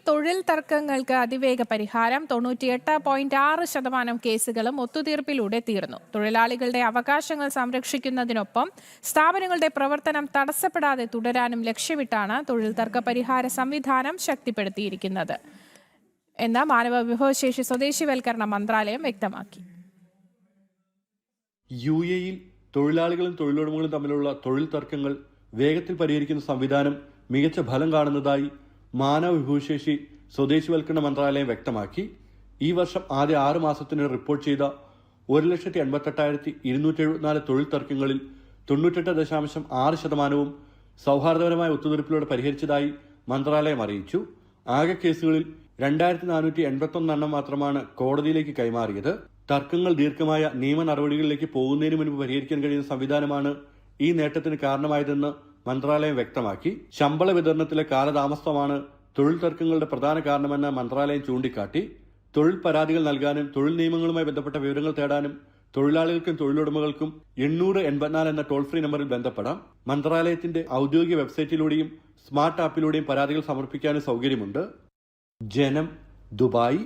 തൊഴിൽ തർക്കങ്ങൾക്ക് അതിവേഗ പരിഹാരം 98.6% കേസുകളും ഒത്തുതീർപ്പിലൂടെ തീർന്നു. തൊഴിലാളികളുടെ അവകാശങ്ങൾ സംരക്ഷിക്കുന്നതിനൊപ്പം സ്ഥാപനങ്ങളുടെ പ്രവർത്തനം തടസ്സപ്പെടാതെ തുടരാനും ലക്ഷ്യമിട്ടാണ് തൊഴിൽ തർക്ക പരിഹാര സംവിധാനം ശക്തിപ്പെടുത്തിയിരിക്കുന്നത് എന്ന് മാനവ വിഭവശേഷി സ്വദേശിവൽക്കരണ മന്ത്രാലയം വ്യക്തമാക്കി. യുഎഇയിൽ തൊഴിലാളികളും തൊഴിലുടമകളും തമ്മിലുള്ള തൊഴിൽ തർക്കങ്ങൾ വേഗത്തിൽ പരിഹരിക്കുന്ന സംവിധാനം മികച്ച ഫലം കാണുന്നതായി മാനവ വിഭവശേഷി സ്വദേശിവൽക്കരണ മന്ത്രാലയം വ്യക്തമാക്കി. ഈ വർഷം ആദ്യ 6 മാസത്തിന് റിപ്പോർട്ട് ചെയ്ത 1,88,274 തൊഴിൽ തർക്കങ്ങളിൽ 98.6% സൗഹാർദ്ദപരമായ ഒത്തുതീർപ്പിലൂടെ പരിഹരിച്ചതായി മന്ത്രാലയം അറിയിച്ചു. ആകെ കേസുകളിൽ 2,481 മാത്രമാണ് കോടതിയിലേക്ക് കൈമാറിയത്. തർക്കങ്ങൾ ദീർഘമായ നിയമ നടപടികളിലേക്ക് പോകുന്നതിന് മുൻപ് പരിഹരിക്കാൻ കഴിയുന്ന സംവിധാനമാണ് ഈ നേട്ടത്തിന് കാരണമായതെന്ന് മന്ത്രാലയം വ്യക്തമാക്കി. ശമ്പള വിതരണത്തിലെ കാലതാമസമാണ് തൊഴിൽ തർക്കങ്ങളുടെ പ്രധാന കാരണമെന്ന് മന്ത്രാലയം ചൂണ്ടിക്കാട്ടി. തൊഴിൽ പരാതികൾ നൽകാനും തൊഴിൽ നിയമങ്ങളുമായി ബന്ധപ്പെട്ട വിവരങ്ങൾ തേടാനും തൊഴിലാളികൾക്കും തൊഴിലുടമകൾക്കും 884 എന്ന ടോൾ ഫ്രീ നമ്പറിൽ ബന്ധപ്പെടാം. മന്ത്രാലയത്തിന്റെ ഔദ്യോഗിക വെബ്സൈറ്റിലൂടെയും സ്മാർട്ട് ആപ്പിലൂടെയും പരാതികൾ സമർപ്പിക്കാനും സൗകര്യമുണ്ട്. ജനം, ദുബായ്.